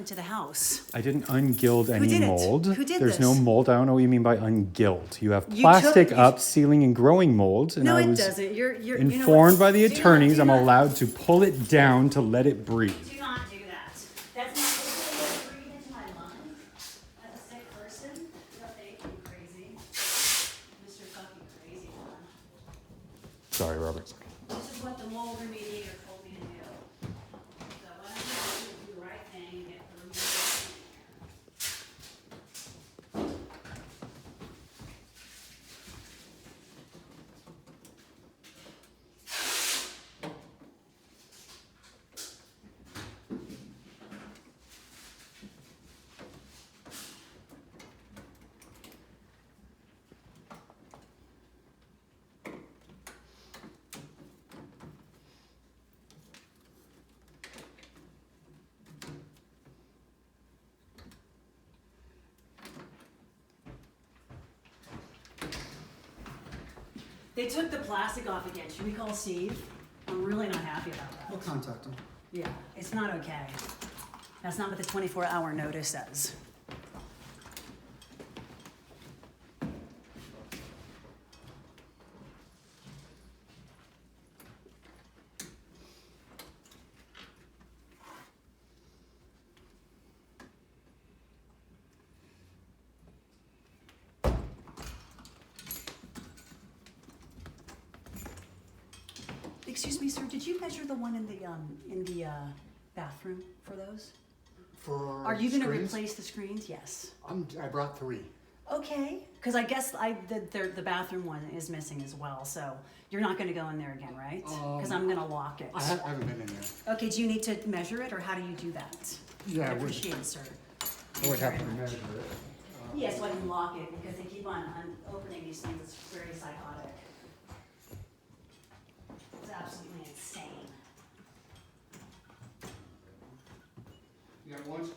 into the house. I didn't ungild any did it? mold. Who did There's this? no mold. I don't know what you mean by ungild. You have You plastic took- up, sealing and growing mold. And No, I it was doesn't. You're informed by the Do not- attorneys do I'm not- allowed to pull it down to let it breathe. Do not do that. That's not supposed to breathe into my lungs. As a sick person, don't think I'm crazy. Mr. Fucking Crazy One. Sorry, Robert. This is what the mold remediator told me to do. So why don't you do the right thing and get the remediator in here? They took the plastic off again. Should we call Steve? I'm really not happy about that. We'll contact them. Yeah, it's not okay. That's not what the 24-hour notice says. Excuse me, sir, did you measure the one in the bathroom for those? For Are you gonna screens, replace the screens? Yes. I brought 3. Okay, because I guess the bathroom one is missing as well, so you're not gonna go in there again, right? Because I'm gonna lock it. I haven't been in there. Okay, do you need to measure it, or how do you do that? Yeah, I I would- appreciate it, sir. I would have to measure it. Yeah, so I can lock it, because they keep on opening these things, it's very psychotic. It's absolutely insane. You got one screw